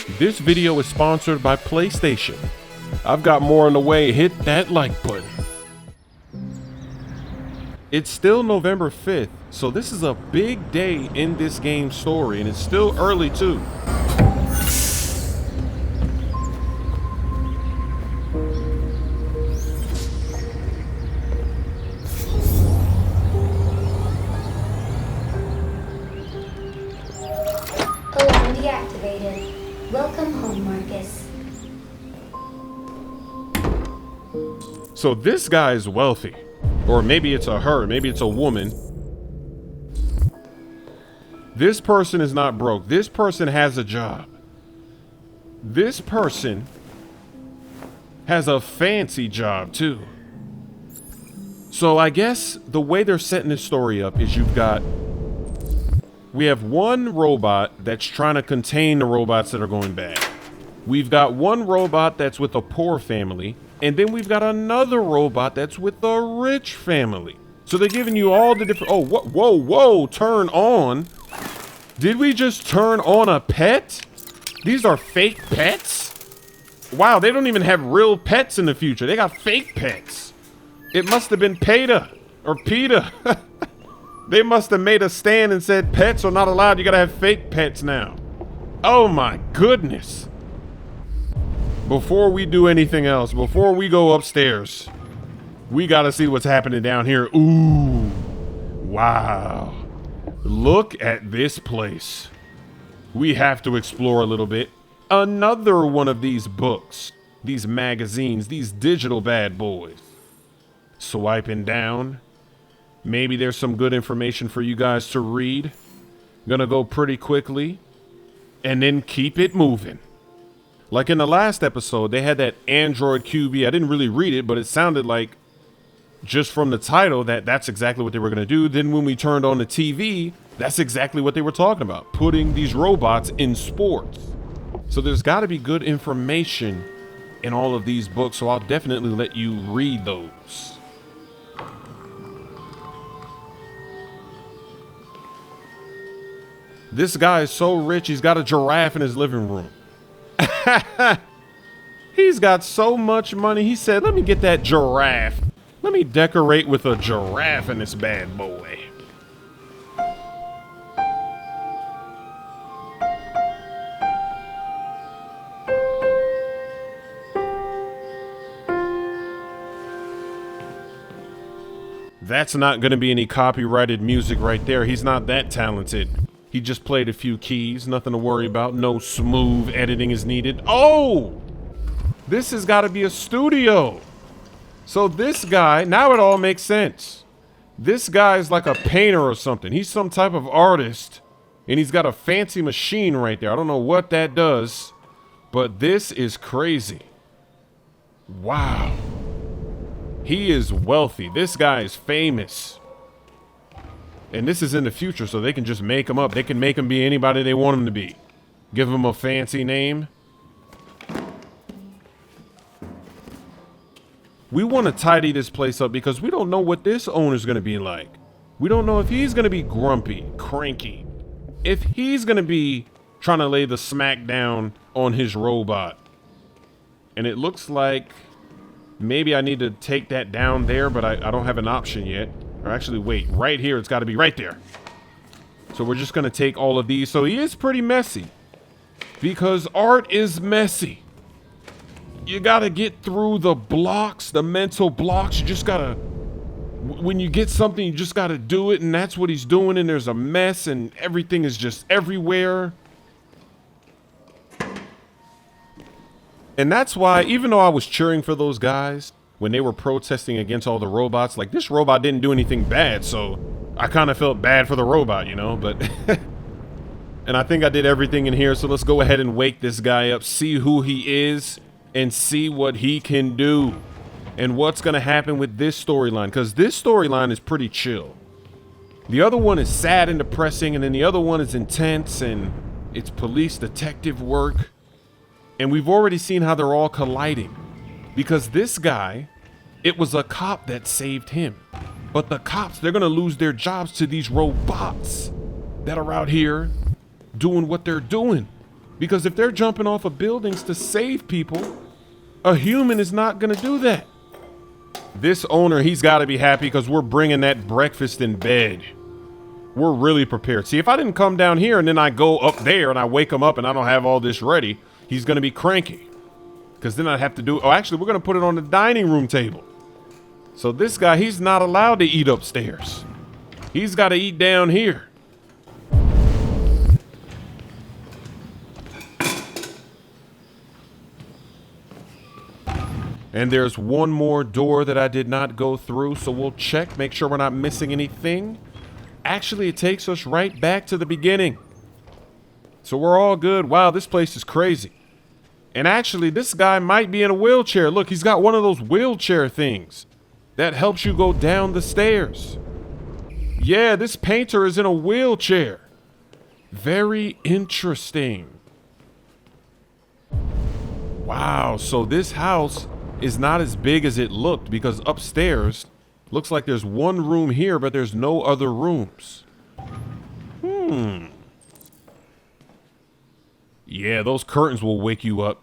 This video is sponsored by PlayStation. I've got more on the way. Hit that like button. It's still November 5th, so this is a big day in this game's story, and it's still early too. Alarm deactivated. Welcome home, Marcus. So this guy is wealthy. Or maybe it's a her, maybe it's a woman. This person is not broke. This person has a job. This person has a fancy job too. So I guess the way they're setting this story up is we have one robot that's trying to contain the robots that are going bad. We've got one robot that's with a poor family. And then we've got another robot that's with a rich family. So they're giving you all the different... Oh, whoa, turn on. Did we just turn on a pet? These are fake pets? Wow, they don't even have real pets in the future. They got fake pets. It must have been PETA or PETA. They must have made a stand and said pets are not allowed. You gotta have fake pets now. Oh my goodness. Before we do anything else, before we go upstairs, we gotta see what's happening down here. Ooh, wow. Look at this place. We have to explore a little bit. Another one of these books, these magazines, these digital bad boys. Swiping down. Maybe there's some good information for you guys to read. Gonna go pretty quickly and then keep it moving. Like in the last episode, they had that Android QB. I didn't really read it, but it sounded like, just from the title, that's exactly what they were going to do. Then when we turned on the TV, that's exactly what they were talking about. Putting these robots in sports. So there's got to be good information in all of these books, so I'll definitely let you read those. This guy is so rich, he's got a giraffe in his living room. He's got so much money. He said, let me get that giraffe. Let me decorate with a giraffe in this bad boy. That's not going to be any copyrighted music right there. He's not that talented. He just played a few keys, nothing to worry about. No smooth editing is needed. Oh, this has got to be a studio. So this guy, now it all makes sense. This guy is like a painter or something. He's some type of artist, and he's got a fancy machine right there. I don't know what that does, but this is crazy. Wow. He is wealthy. This guy is famous. And this is in the future, so they can just make them up. They can make them be anybody they want them to be. Give them a fancy name. We want to tidy this place up because we don't know what this owner's going to be like. We don't know if he's going to be grumpy, cranky. If he's going to be trying to lay the smack down on his robot. And it looks like maybe I need to take that down there, but I don't have an option yet. Or actually, wait, right here, it's got to be right there. So we're just going to take all of these. So he is pretty messy. Because art is messy. You got to get through the blocks, the mental blocks. You just got to, when you get something, you just got to do it. And that's what he's doing. And there's a mess and everything is just everywhere. And that's why, even though I was cheering for those guys, when they were protesting against all the robots, like this robot didn't do anything bad, so I kind of felt bad for the robot, you know, but and I think I did everything in here, so let's go ahead and wake this guy up, see who he is, and see what he can do, and what's going to happen with this storyline, because this storyline is pretty chill. The other one is sad and depressing, and then the other one is intense, and it's police detective work, and we've already seen how they're all colliding. Because this guy, it was a cop that saved him. But the cops, they're going to lose their jobs to these robots that are out here doing what they're doing. Because if they're jumping off of buildings to save people, a human is not going to do that. This owner, he's got to be happy because we're bringing that breakfast in bed. We're really prepared. See, if I didn't come down here and then I go up there and I wake him up and I don't have all this ready, he's going to be cranky. Because then I'd have to do... Oh, actually, we're going to put it on the dining room table. So this guy, he's not allowed to eat upstairs. He's got to eat down here. And there's one more door that I did not go through, so we'll check, make sure we're not missing anything. Actually, it takes us right back to the beginning. So we're all good. Wow, this place is crazy. And actually, this guy might be in a wheelchair. Look, he's got one of those wheelchair things that helps you go down the stairs. Yeah, this painter is in a wheelchair. Very interesting. Wow, so this house is not as big as it looked because upstairs looks like there's one room here, but there's no other rooms. Yeah, those curtains will wake you up.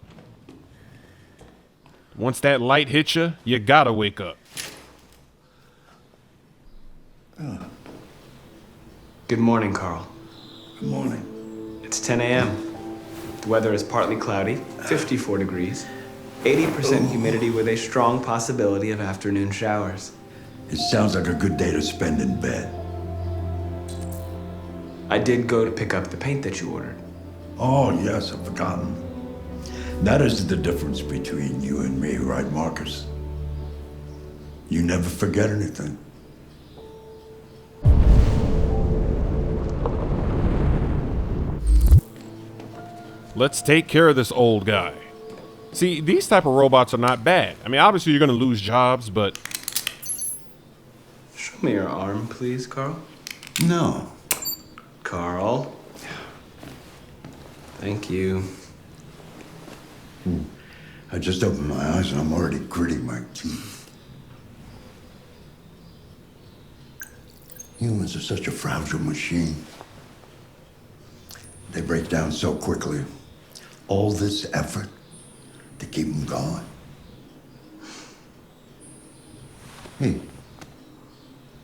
Once that light hits you, you gotta wake up. Good morning, Carl. Good morning. It's 10 a.m. The weather is partly cloudy, 54 degrees, 80% humidity with a strong possibility of afternoon showers. It sounds like a good day to spend in bed. I did go to pick up the paint that you ordered. Oh, yes, I've forgotten. That is the difference between you and me, right, Marcus? You never forget anything. Let's take care of this old guy. See, these type of robots are not bad. I mean, obviously you're gonna lose jobs, but... Show me your arm, please, Carl. No. Carl. Thank you. I just opened my eyes and I'm already gritting my teeth. Humans are such a fragile machine. They break down so quickly. All this effort to keep them going. Hey,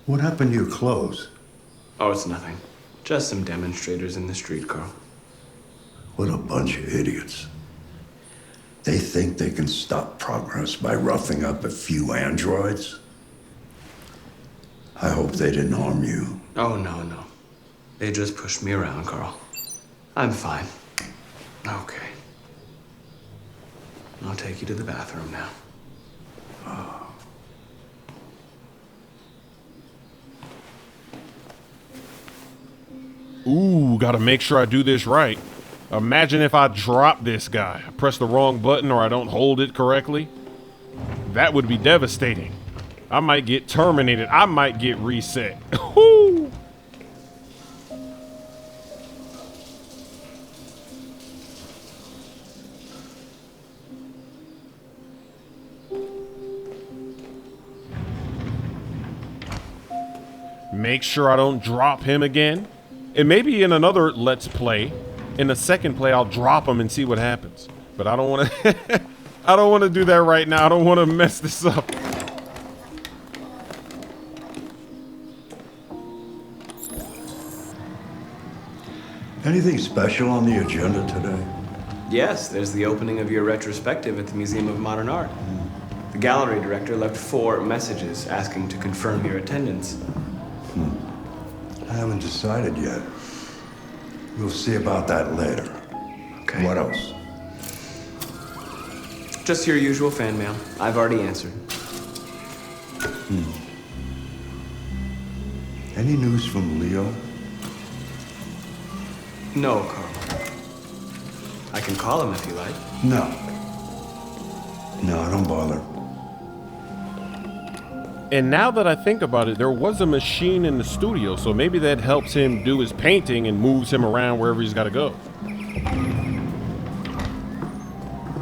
what happened to your clothes? Oh, it's nothing. Just some demonstrators in the street, Carl. What a bunch of idiots. They think they can stop progress by roughing up a few androids. I hope they didn't harm you. Oh, no. They just pushed me around, Carl. I'm fine. Okay. I'll take you to the bathroom now. Ooh, gotta make sure I do this right. Imagine if I drop this guy. I press the wrong button or I don't hold it correctly. That would be devastating. I might get terminated. I might get reset. Woo! Make sure I don't drop him again. And maybe in another Let's Play, in the second play, I'll drop him and see what happens. But I don't want to... I don't want to do that right now. I don't want to mess this up. Anything special on the agenda today? Yes, there's the opening of your retrospective at the Museum of Modern Art. The gallery director left 4 messages asking to confirm your attendance. I haven't decided yet. We'll see about that later. Okay. What else? Just your usual fan mail. I've already answered. Any news from Leo? No, Carl. I can call him if you like. No. No, don't bother. And now that I think about it, there was a machine in the studio, so maybe that helps him do his painting and moves him around wherever he's got to go.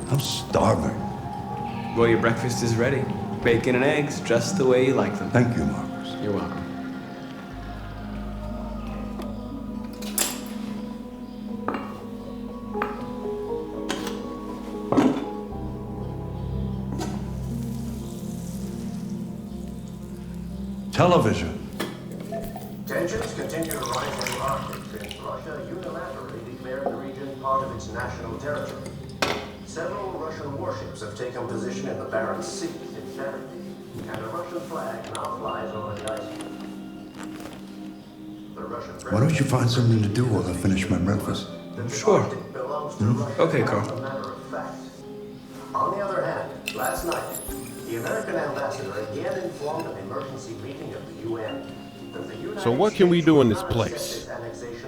I'm starving. Well, your breakfast is ready. Bacon and eggs, just the way you like them. Thank you, Marcus. You're welcome. Television. Tensions continue to rise in the Arctic since Russia unilaterally declared the region part of its national territory. Several Russian warships have taken position in the Barents Sea since Saturday, and a Russian flag now flies over the ice. The Russian Why don't you find something to do while I finish my breakfast? Sure. Okay, Carl. As a matter of fact. On the other hand, last night, the American ambassador again informed an emergency meeting of the UN. So what can we do in this place?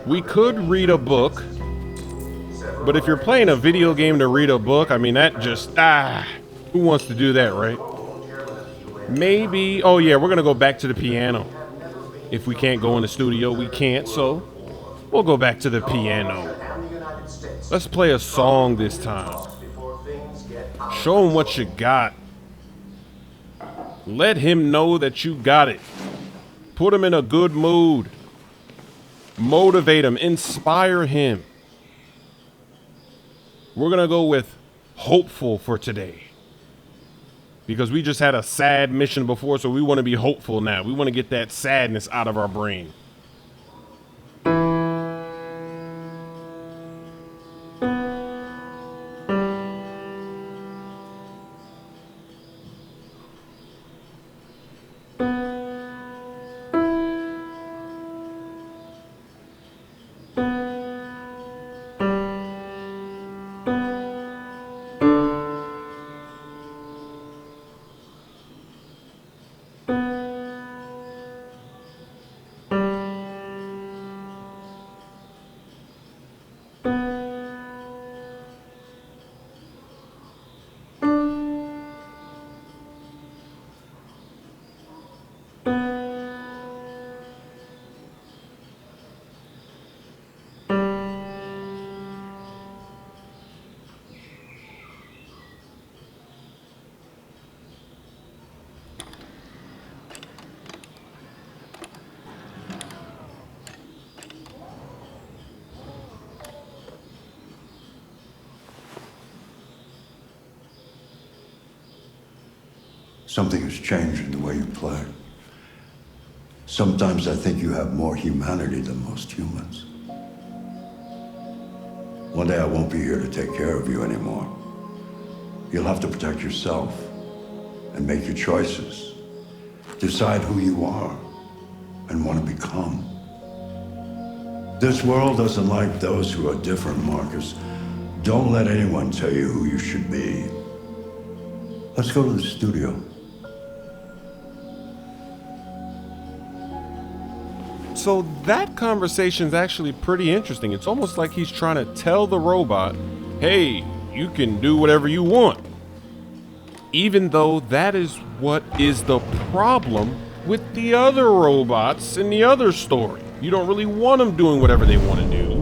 We could read a book, but if you're playing a video game to read a book, I mean, that just, who wants to do that, right? Maybe, oh yeah, we're gonna go back to the piano. If we can't go in the studio, we can't, so we'll go back to the piano. Let's play a song this time. Show him what you got. Let him know that you got it. Put him in a good mood. Motivate him. Inspire him. We're going to go with hopeful for today. Because we just had a sad mission before, so we want to be hopeful now. We want to get that sadness out of our brain. Something has changed in the way you play. Sometimes I think you have more humanity than most humans. One day I won't be here to take care of you anymore. You'll have to protect yourself and make your choices. Decide who you are and want to become. This world doesn't like those who are different, Marcus. Don't let anyone tell you who you should be. Let's go to the studio. So that conversation's actually pretty interesting. It's almost like he's trying to tell the robot, hey, you can do whatever you want. Even though that is what is the problem with the other robots in the other story. You don't really want them doing whatever they want to do,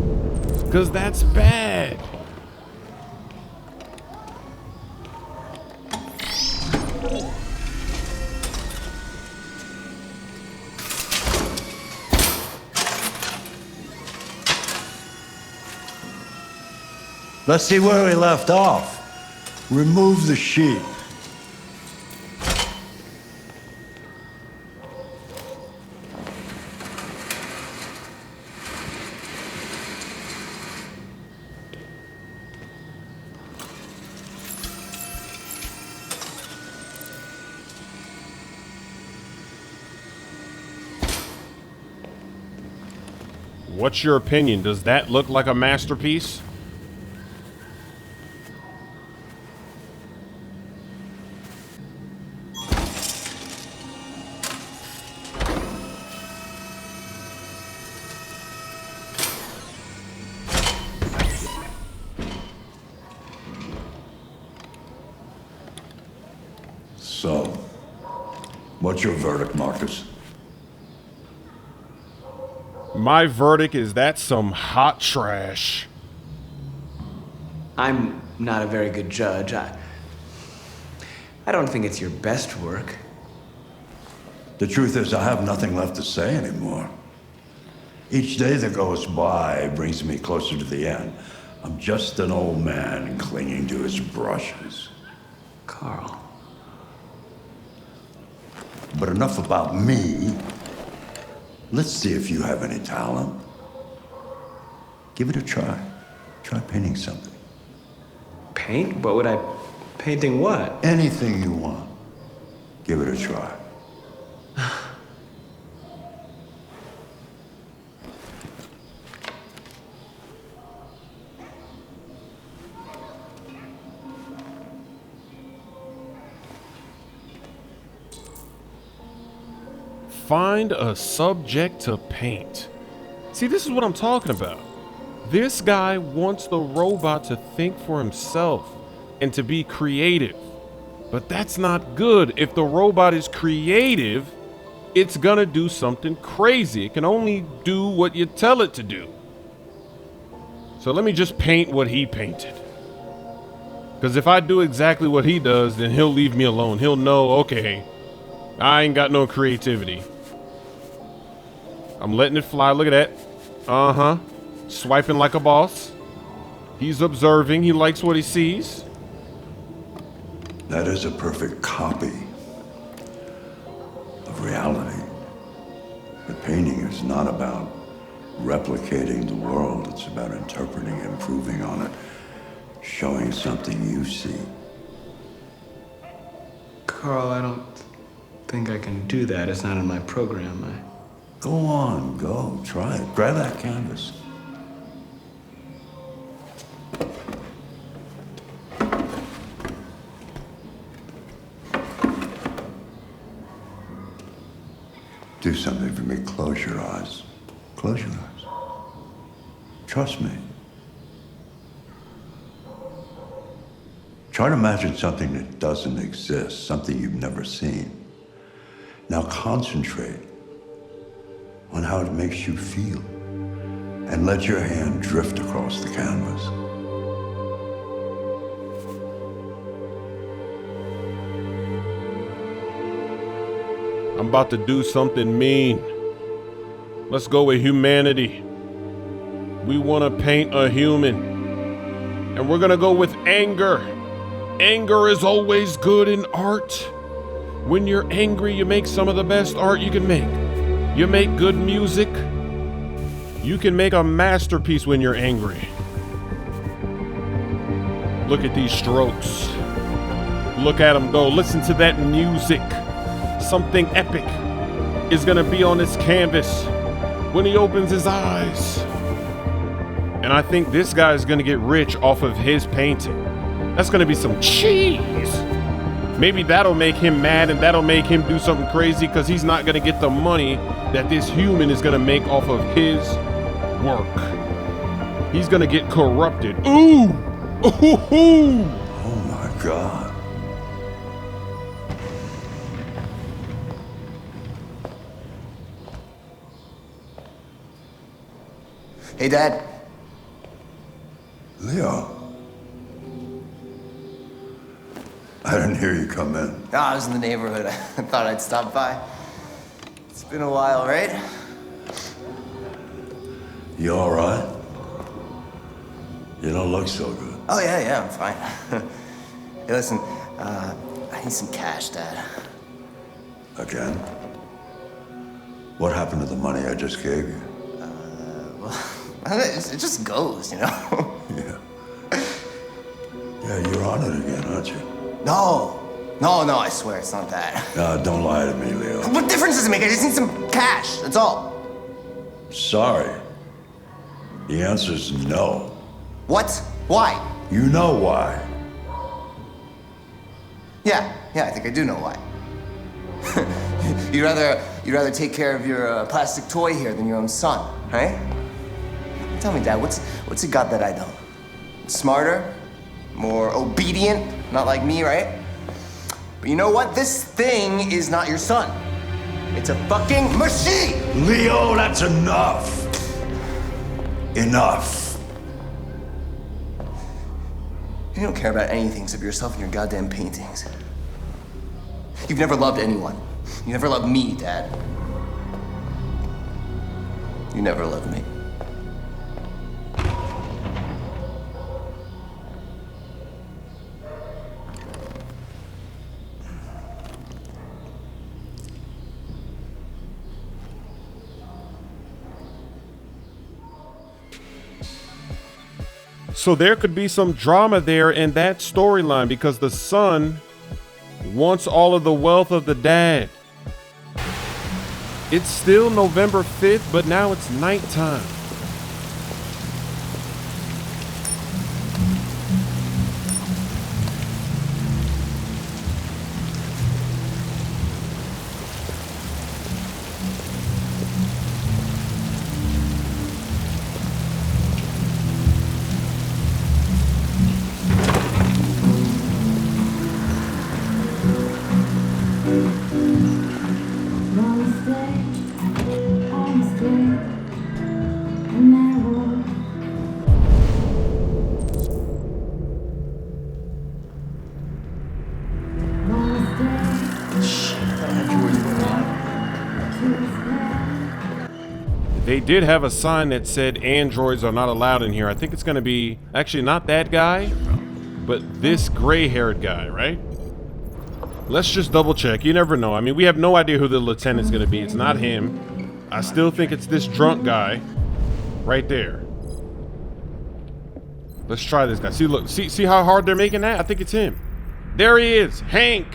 because that's bad. Let's see where we left off. Remove the sheet. What's your opinion? Does that look like a masterpiece? So, what's your verdict, Marcus? My verdict is that's some hot trash. I'm not a very good judge. I don't think it's your best work. The truth is, I have nothing left to say anymore. Each day that goes by brings me closer to the end. I'm just an old man clinging to his brushes. Carl. But enough about me. Let's see if you have any talent. Give it a try. Try painting something. Paint? What would I... Painting what? Anything you want. Give it a try. Find a subject to paint. See, this is what I'm talking about. This guy wants the robot to think for himself and to be creative. But that's not good. If the robot is creative, it's gonna do something crazy. It can only do what you tell it to do. So let me just paint what he painted. Because if I do exactly what he does, then he'll leave me alone. He'll know, okay, I ain't got no creativity. I'm letting it fly. Look at that. Uh-huh. Swiping like a boss. He's observing. He likes what he sees. That is a perfect copy of reality. But painting is not about replicating the world. It's about interpreting, improving on it, showing something you see. Carl, I don't think I can do that. It's not in my program. Go on, go. Try it. Grab that canvas. Do something for me. Close your eyes. Close your eyes. Trust me. Try to imagine something that doesn't exist, something you've never seen. Now concentrate on how it makes you feel and let your hand drift across the canvas. I'm about to do something mean. Let's go with humanity. We want to paint a human. And we're going to go with anger. Anger is always good in art. When you're angry, you make some of the best art you can make. You make good music. You can make a masterpiece when you're angry. Look at these strokes. Look at them go. Listen to that music. Something epic is gonna be on this canvas when he opens his eyes. And I think this guy is gonna get rich off of his painting. That's gonna be some cheese. Maybe that'll make him mad and that'll make him do something crazy because he's not gonna get the money that this human is gonna make off of his work. He's gonna get corrupted. Ooh! Ooh! Oh my God. Hey, Dad. Leo. I didn't hear you come in. Oh, I was in the neighborhood. I thought I'd stop by. It's been a while, right? You all right? You don't look so good. Oh, yeah, I'm fine. Hey, listen, I need some cash, Dad. Again? What happened to the money I just gave you? Well, it just goes, you know? Yeah. Yeah, you're on it again, aren't you? No, I swear it's not that. No, don't lie to me, Leo. What difference does it make? I just need some cash, that's all. Sorry. The answer's no. What? Why? You know why. Yeah, I think I do know why. You'd rather take care of your plastic toy here than your own son, right? Tell me, Dad, what's it got that I don't? Smarter? More obedient? Not like me, right? But you know what? This thing is not your son. It's a fucking machine! Leo, that's enough. Enough. You don't care about anything except yourself and your goddamn paintings. You've never loved anyone. You never loved me, Dad. You never loved me. So there could be some drama there in that storyline because the son wants all of the wealth of the dad. It's still November 5th, but now it's nighttime. They did have a sign that said androids are not allowed in here. I think it's going to be actually not that guy, but this gray-haired guy, right? Let's just double check. You never know. I mean, we have no idea who the lieutenant's going to be. It's not him. I still think it's this drunk guy right there. Let's try this guy. See, look, see how hard they're making that? I think it's him. There he is, Hank.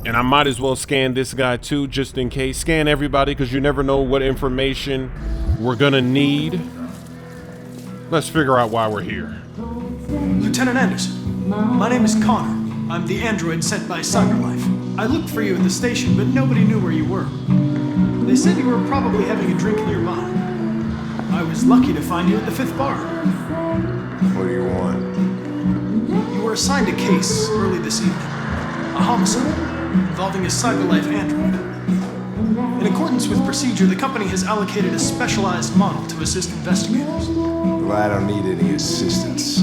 And I might as well scan this guy too, just in case. Scan everybody, because you never know what information we're gonna need. Let's figure out why we're here. Lieutenant Anderson, my name is Connor. I'm the android sent by CyberLife. I looked for you at the station, but nobody knew where you were. They said you were probably having a drink nearby. I was lucky to find you at the 5th bar. What do you want? You were assigned a case early this evening. A homicide involving a CyberLife android. In accordance with procedure, the company has allocated a specialized model to assist investigators. Well, I don't need any assistance.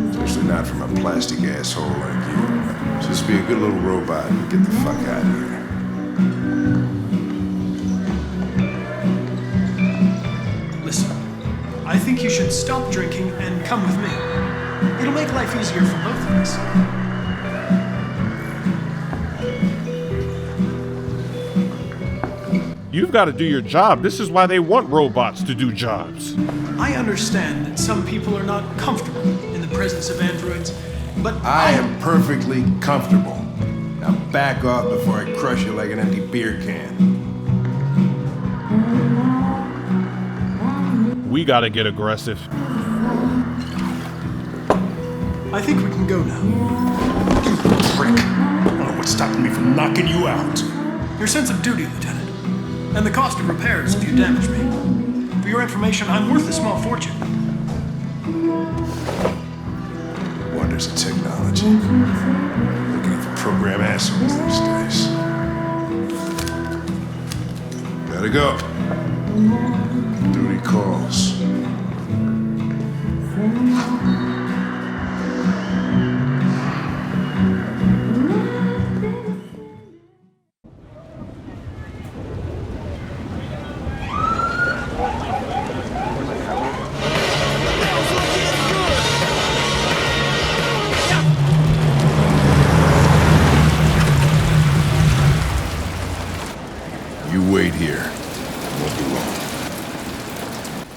Especially not from a plastic asshole like you. Just be a good little robot and get the fuck out of here. Listen, I think you should stop drinking and come with me. It'll make life easier for both of us. You've got to do your job. This is why they want robots to do jobs. I understand that some people are not comfortable in the presence of androids, but I am perfectly comfortable. Now back off before I crush you like an empty beer can. We got to get aggressive. I think we can go now. Prick. I don't know what's stopping me from knocking you out. Your sense of duty, Lieutenant, and the cost of repairs if you damage me. For your information, I'm worth a small fortune. Wonders of technology. Looking at the program assholes these days. Gotta go. Duty calls. You wait here. Won't be long.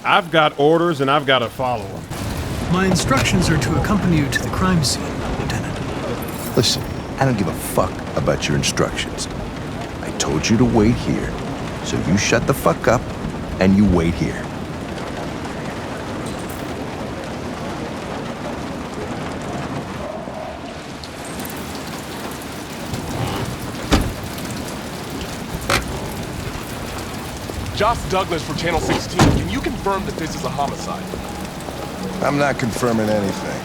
I've got orders and I've got to follow them. My instructions are to accompany you to the crime scene, Lieutenant. Listen, I don't give a fuck about your instructions. I told you to wait here, so you shut the fuck up and you wait here. Josh Douglas for Channel 16. Can you confirm that this is a homicide? I'm not confirming anything.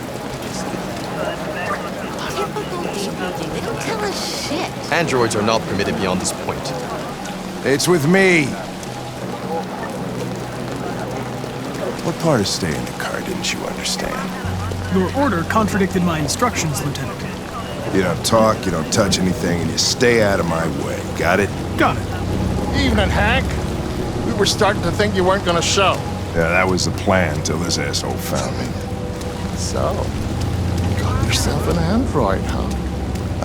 They don't tell us shit. Androids are not permitted beyond this point. It's with me. What part of staying in the car didn't you understand? Your order contradicted my instructions, Lieutenant. You don't talk, you don't touch anything, and you stay out of my way. Got it? Got it. Evening, Hank. We were starting to think you weren't gonna show. Yeah, that was the plan till this asshole found me. So, you got yourself an android, huh?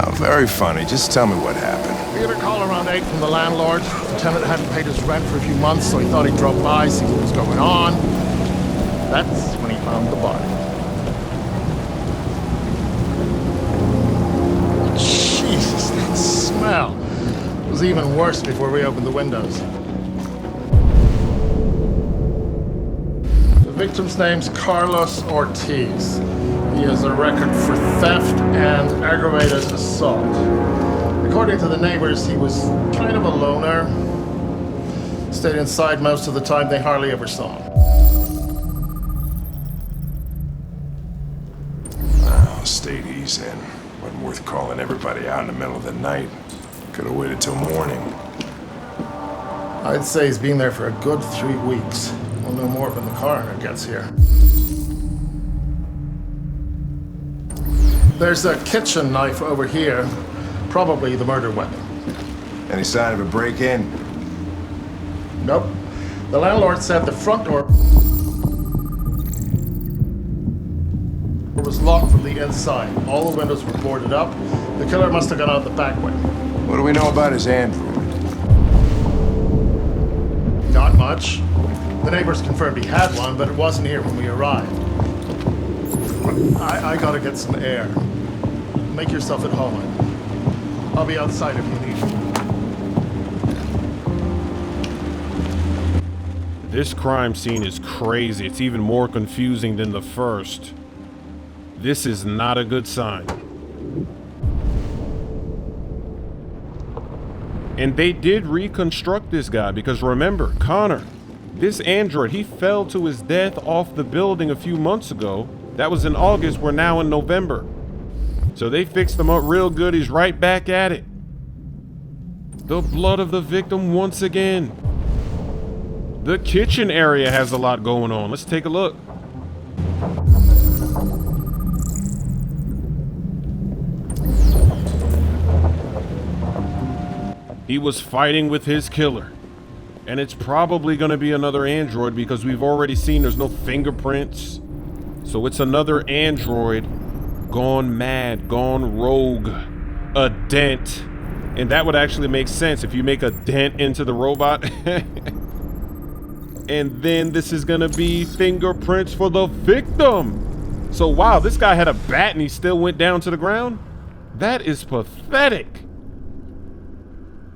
Oh, very funny. Just tell me what happened. We had a call around 8 from the landlord. The tenant hadn't paid his rent for a few months, so he thought he'd drop by, see what was going on. That's when he found the body. Jesus, that smell. It was even worse before we opened the windows. The victim's name's Carlos Ortiz. He has a record for theft and aggravated assault. According to the neighbors, he was kind of a loner. Stayed inside most of the time. They hardly ever saw him. Oh, stayed easy in. Wasn't worth calling everybody out in the middle of the night. Could have waited till morning. I'd say he's been there for a good 3 weeks. We'll know more when the coroner gets here. There's a kitchen knife over here. Probably the murder weapon. Any sign of a break-in? Nope. The landlord said the front door was locked from the inside. All the windows were boarded up. The killer must have gone out the back way. What do we know about his android? Not much. The neighbors confirmed he had one, but it wasn't here when we arrived. I gotta get some air. Make yourself at home. I'll be outside if you need me. This crime scene is crazy. It's even more confusing than the first. This is not a good sign. And they did reconstruct this guy because remember, Connor, this android, he fell to his death off the building a few months ago. That was in August. We're now in November. So they fixed him up real good. He's right back at it. The blood of the victim once again. The kitchen area has a lot going on. Let's take a look. He was fighting with his killer. And it's probably going to be another android because we've already seen there's no fingerprints. So it's another android gone mad, gone rogue, a dent. And that would actually make sense if you make a dent into the robot. And then this is gonna be fingerprints for the victim. So wow, this guy had a bat and he still went down to the ground? That is pathetic.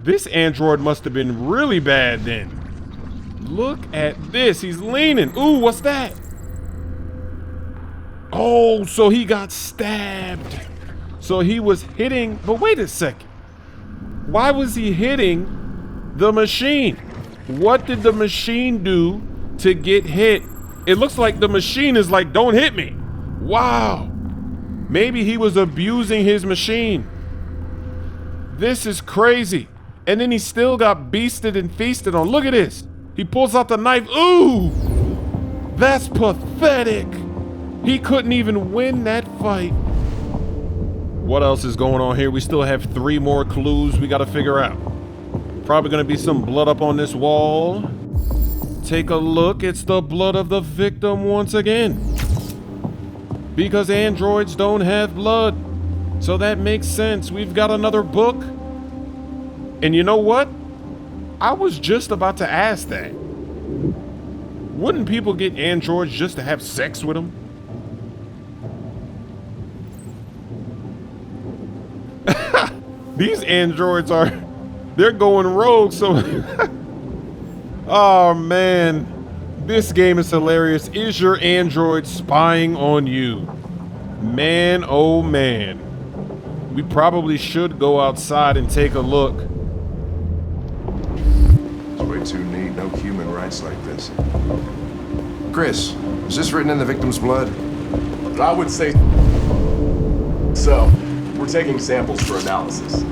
This android must have been really bad then. Look at this, he's leaning. Ooh, what's that? Oh, so he got stabbed. So he was hitting, but wait a second. Why was he hitting the machine? What did the machine do to get hit? It looks like the machine is like, don't hit me. Wow. Maybe he was abusing his machine. This is crazy. And then he still got beasted and feasted on. Look at this. He pulls out the knife. Ooh, that's pathetic. He couldn't even win that fight. What else is going on here? We still have 3 more clues we got to figure out. Probably going to be some blood up on this wall. Take a look. It's the blood of the victim once again. Because androids don't have blood. So that makes sense. We've got another book. And you know what? I was just about to ask that. Wouldn't people get androids just to have sex with them? These androids they're going rogue, so oh man, this game is hilarious. Is your android spying on you? Man, oh man. We probably should go outside and take a look. It's way too neat. No human rights like this. Chris, is this written in the victim's blood? I would say so. We're taking samples for analysis.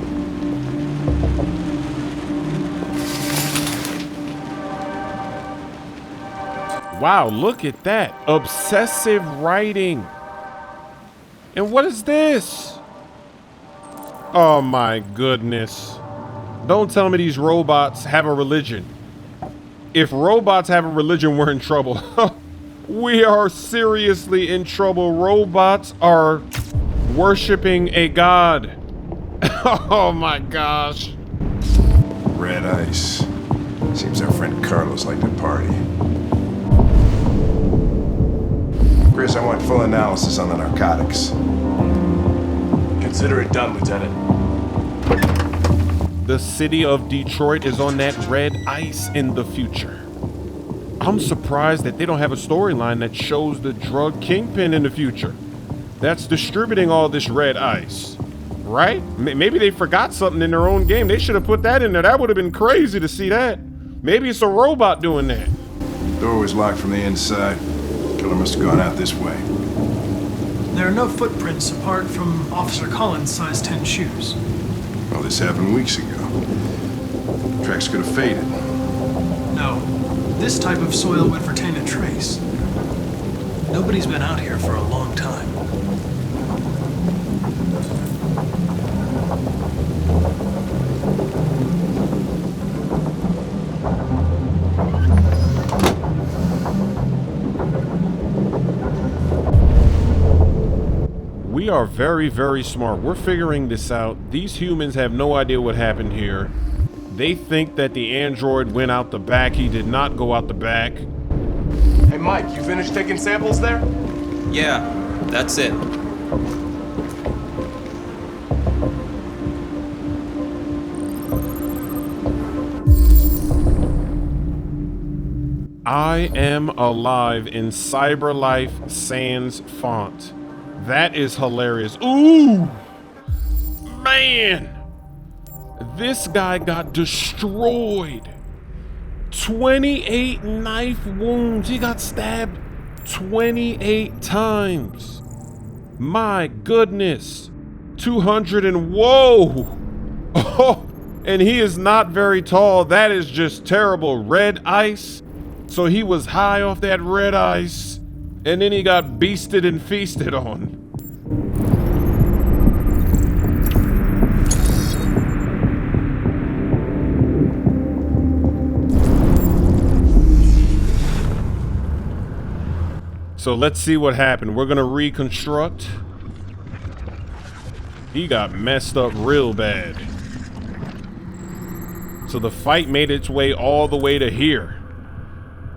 Wow, look at that. Obsessive writing. And what is this? Oh my goodness. Don't tell me these robots have a religion. If robots have a religion, we're in trouble. We are seriously in trouble. Robots are worshiping a god. Oh my gosh. Red ice. Seems our friend Carlos liked to party. Chris, I want full analysis on the narcotics. Consider it done, Lieutenant. The city of Detroit is on that red ice in the future. I'm surprised that they don't have a storyline that shows the drug kingpin in the future that's distributing all this red ice, right? Maybe they forgot something in their own game. They should have put that in there. That would have been crazy to see that. Maybe it's a robot doing that. The door was locked from the inside. Killer must have gone out this way. There are no footprints apart from Officer Collins' size 10 shoes. Well, this happened weeks ago. Tracks could have faded. No, this type of soil would retain a trace. Nobody's been out here for a long time. We are very, very smart. We're figuring this out. These humans have no idea what happened here. They think that the android went out the back. He did not go out the back. Hey, Mike, you finished taking samples there? Yeah, that's it. I am alive in CyberLife Sans font. That is hilarious. Ooh! Man! This guy got destroyed. 28 knife wounds. He got stabbed 28 times. My goodness. 200 and whoa! Oh, and he is not very tall. That is just terrible. Red ice. So he was high off that red ice. And then he got beasted and feasted on. So let's see what happened. We're gonna reconstruct. He got messed up real bad. So the fight made its way all the way to here.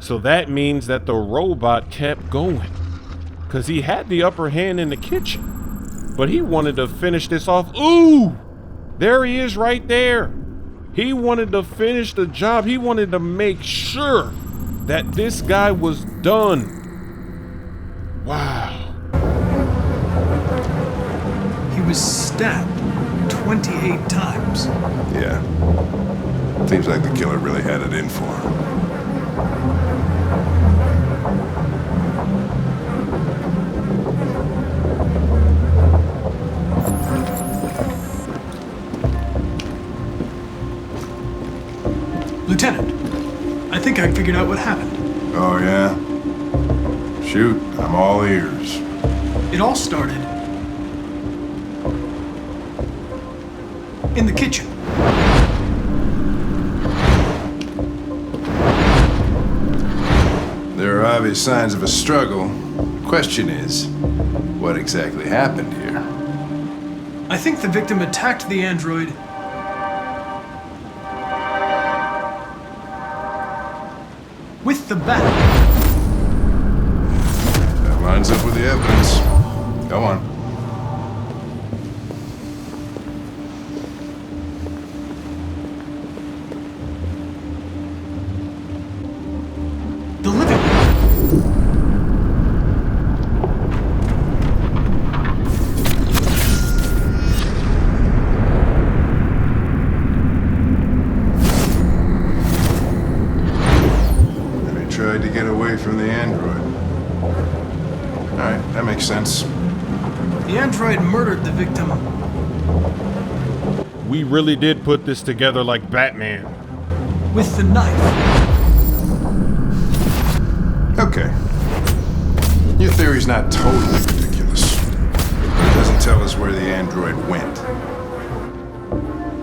So that means that the robot kept going, because he had the upper hand in the kitchen, but he wanted to finish this off. Ooh, there he is right there. He wanted to finish the job. He wanted to make sure that this guy was done. Wow. He was stabbed 28 times. Yeah. Seems like the killer really had it in for him. Lieutenant, I think I figured out what happened. Oh, yeah? Shoot, I'm all ears. It all started in the kitchen. There are obvious signs of a struggle. Question is, what exactly happened here? I think the victim attacked the android with the bat. That lines up with the evidence. Go on. The living room. And he tried to get away from the android. Alright, that makes sense. The android murdered the victim. We really did put this together like Batman. With the knife. Okay. Your theory's not totally ridiculous. But it doesn't tell us where the android went.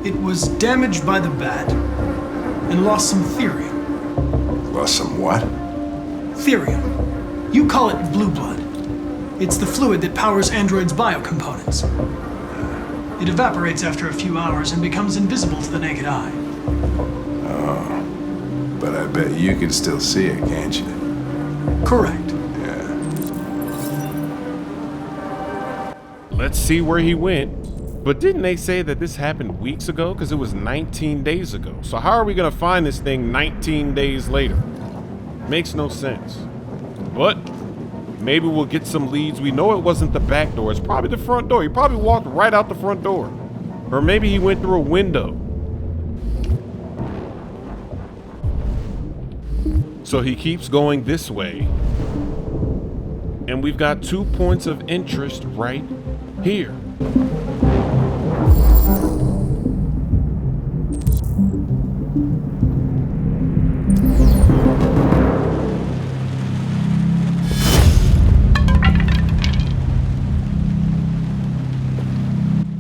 It was damaged by the bat and lost some therium. Lost some what? Therium. You call it blue blood. It's the fluid that powers androids' biocomponents. It evaporates after a few hours and becomes invisible to the naked eye. Oh, but I bet you can still see it, can't you? Correct. Yeah. Let's see where he went. But didn't they say that this happened weeks ago? Because it was 19 days ago. So how are we going to find this thing 19 days later? Makes no sense. But maybe we'll get some leads. We know it wasn't the back door. It's probably the front door. He probably walked right out the front door. Or maybe he went through a window. So he keeps going this way. And we've got 2 points of interest right here.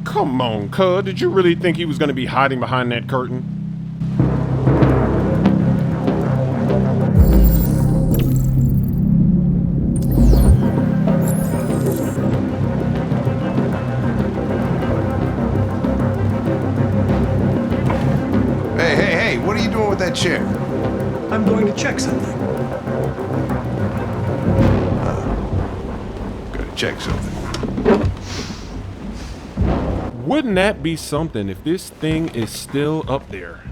Come on, cuz. Did you really think he was going to be hiding behind that curtain? Hey, what are you doing with that chair? I'm going to check something. Gotta check something. Wouldn't that be something if this thing is still up there?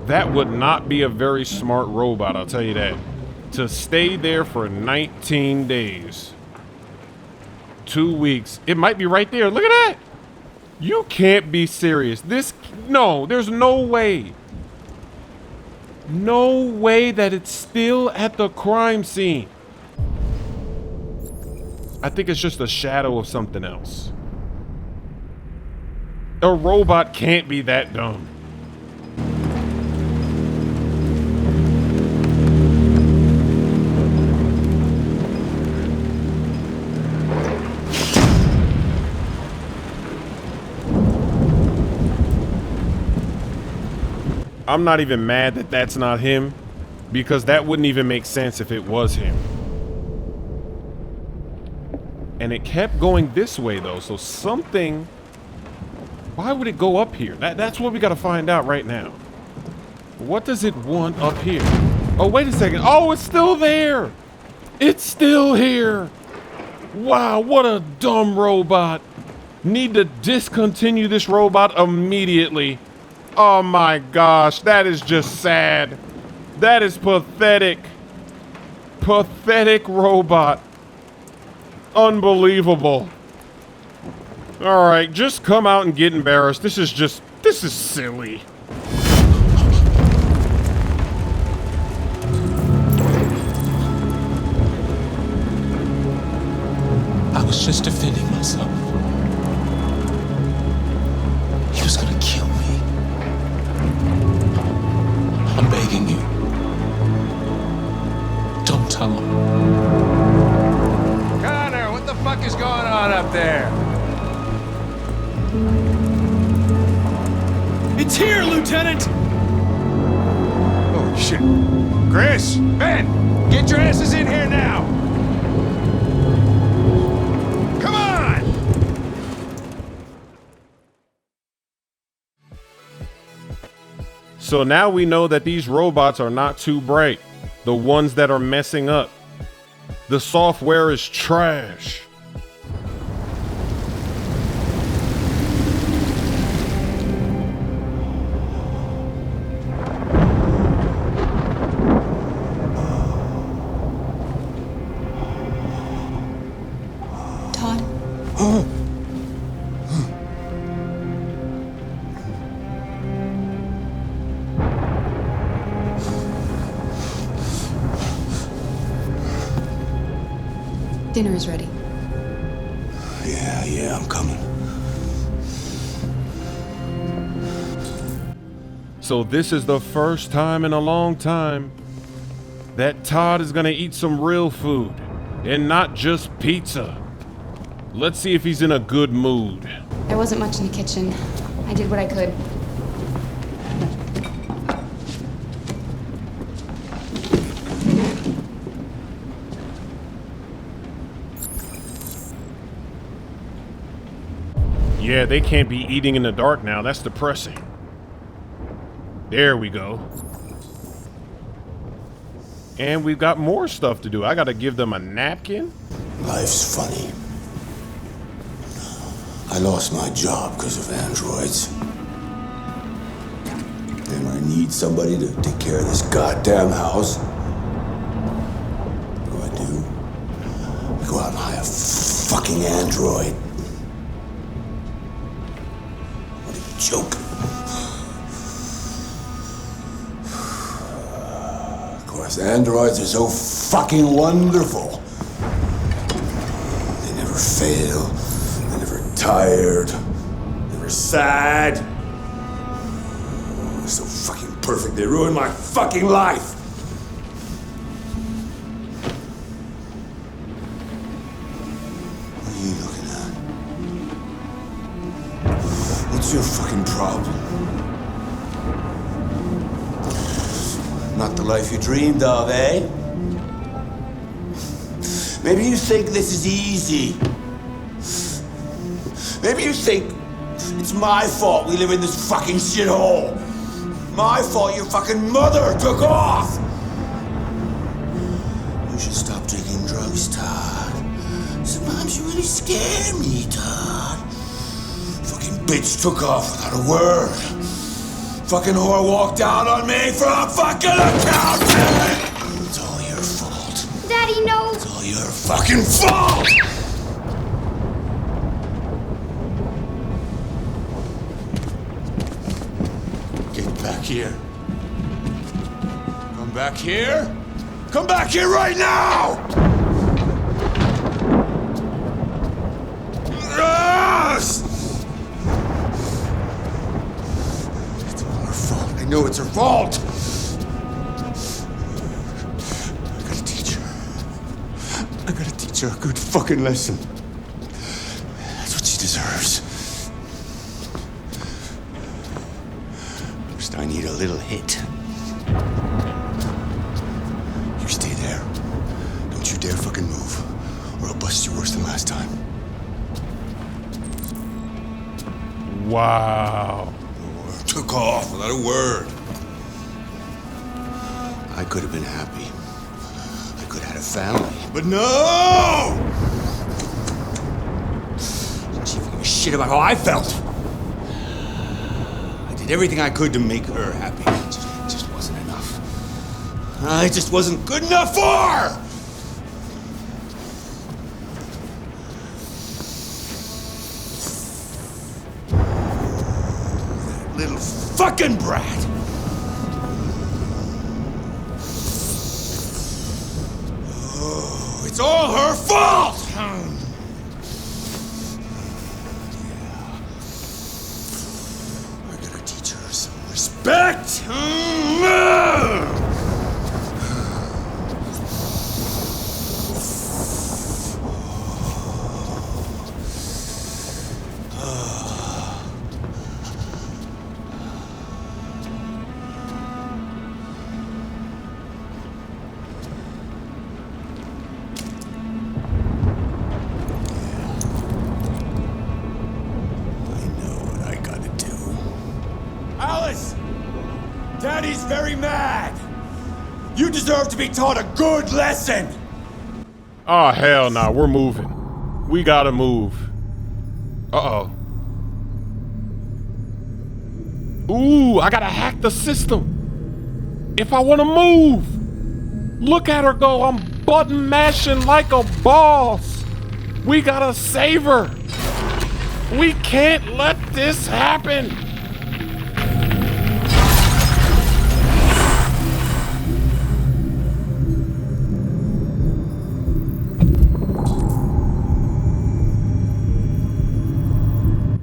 That would not be a very smart robot, I'll tell you that. To stay there for 19 days. 2 weeks. It might be right there. Look at that. You can't be serious. No, there's no way. No way that it's still at the crime scene. I think it's just a shadow of something else. A robot can't be that dumb. I'm not even mad that that's not him, because that wouldn't even make sense if it was him. And it kept going this way though, so something... Why would it go up here? That's what we gotta find out right now. What does it want up here? Oh, wait a second. Oh, it's still there. It's still here. Wow, what a dumb robot. Need to discontinue this robot immediately. Oh my gosh, that is just sad. That is pathetic. Pathetic robot. Unbelievable. All right, just come out and get embarrassed. This is silly. I was just defending myself. He was gonna kill me. I'm begging you. Don't tell him. Connor, what the fuck is going on up there? It's here, Lieutenant! Oh, shit. Chris! Ben! Get your asses in here now! Come on! So now we know that these robots are not too bright. The ones that are messing up. The software is trash. Dinner is ready. Yeah, I'm coming. So this is the first time in a long time that Todd is gonna eat some real food and not just pizza. Let's see if he's in a good mood. There wasn't much in the kitchen. I did what I could. Yeah, they can't be eating in the dark now. That's depressing. There we go. And we've got more stuff to do. I gotta give them a napkin. Life's funny. I lost my job because of androids. And I need somebody to take care of this goddamn house. What do? I go out and hire a fucking android. What a joke. Of course, androids are so fucking wonderful. They never fail. They're never tired. Never sad. They're so fucking perfect. They ruined my fucking life. What are you looking at? What's your fucking problem? Not the life you dreamed of, eh? Maybe you think this is easy. Maybe you think it's my fault we live in this fucking shithole. My fault your fucking mother took off. You should stop drinking drugs, Todd. Sometimes you really scare me, Todd. Fucking bitch took off without a word. Fucking whore walked out on me from a fucking accountant! It's all your fault. Daddy, no! It's all your fucking fault! Get back here. Come back here? Come back here right now! Yes! I know it's her fault. I gotta teach her. I gotta teach her a good fucking lesson. That's what she deserves. First, I need a little hit. You stay there. Don't you dare fucking move, or I'll bust you worse than last time. Wow. Took off without a word. I could have been happy. I could have had a family. But no! Didn't she give a shit about how I felt? I did everything I could to make her happy. It just wasn't enough. I just wasn't good enough for her! Little fucking brat! Oh, it's all her fault! Yeah. I gotta teach her some respect! Daddy's very mad! You deserve to be taught a good lesson! Oh, hell no. We're moving. We gotta move. Uh-oh. Ooh, I gotta hack the system. If I wanna move. Look at her go. I'm button mashing like a boss. We gotta save her. We can't let this happen.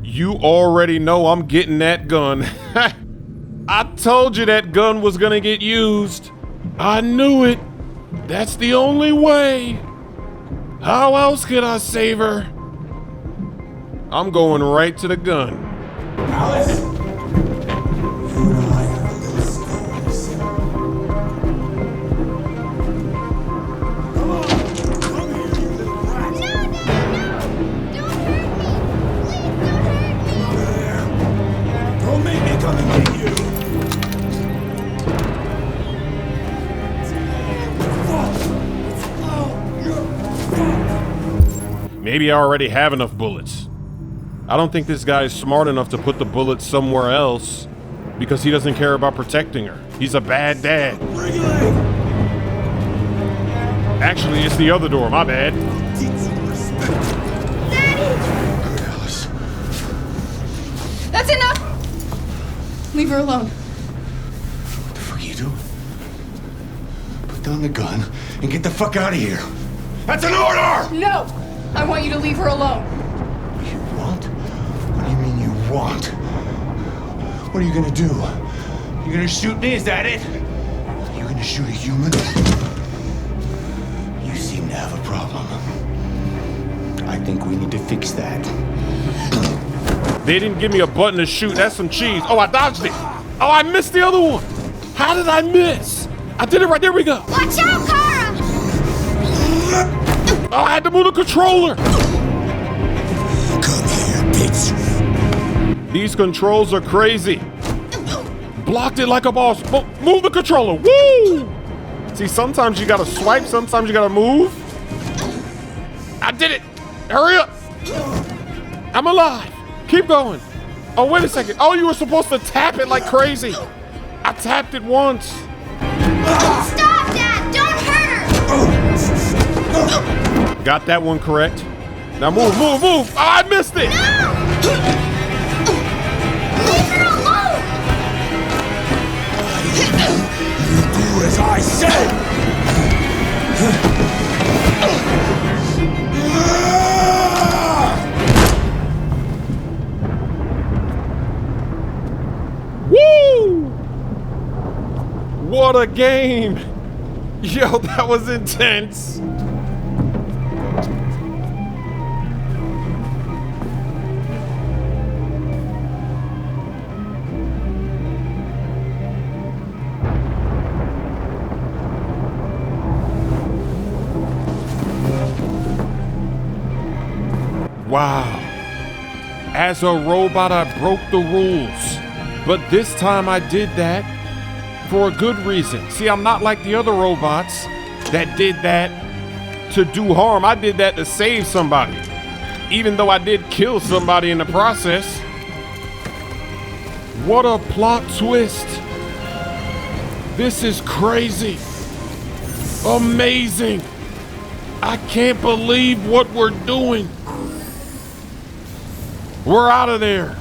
You already know I'm getting that gun. I told you that gun was gonna get used. I knew it. That's the only way. How else could I save her? I'm going right to the gun. Alice! Maybe I already have enough bullets. I don't think this guy is smart enough to put the bullets somewhere else because he doesn't care about protecting her. He's a bad dad. Actually, it's the other door, my bad. That's enough! Leave her alone. What the fuck are you doing? Put down the gun and get the fuck out of here. That's an order! No! I want you to leave her alone. You want? What do you mean you want? What are you gonna do? You gonna shoot me? Is that it? You gonna shoot a human? You seem to have a problem. I think we need to fix that. They didn't give me a button to shoot. That's some cheese. Oh, I dodged it. Oh, I missed the other one. How did I miss? I did it right. There we go. Watch out, Kara! Oh, I had to move the controller. Come here, bitch. These controls are crazy. Blocked it like a boss. Move the controller. Woo! See, sometimes you gotta swipe. Sometimes you gotta move. I did it. Hurry up. I'm alive. Keep going. Oh, wait a second. Oh, you were supposed to tap it like crazy. I tapped it once. Stop, Dad! Don't hurt her! Got that one correct. Now move, move, move. Oh, I missed it. No! Leave her alone! You do as I say! Woo! What a game! Yo, that was intense. Wow. As a robot, I broke the rules. But this time I did that for a good reason. See, I'm not like the other robots that did that to do harm. I did that to save somebody, even though I did kill somebody in the process. What a plot twist. This is crazy. Amazing. I can't believe what we're doing. We're out of there.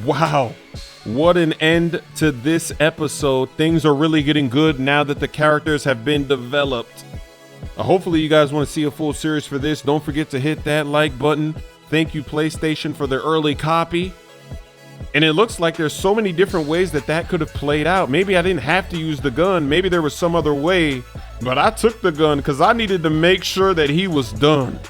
Wow, what an end to this episode. Things are really getting good now that the characters have been developed. Hopefully you guys want to see a full series for this. Don't forget to hit that like button. Thank you, PlayStation, for the early copy. And it looks like there's so many different ways that could have played out. Maybe I didn't have to use the gun. Maybe there was some other way, but I took the gun because I needed to make sure that he was done.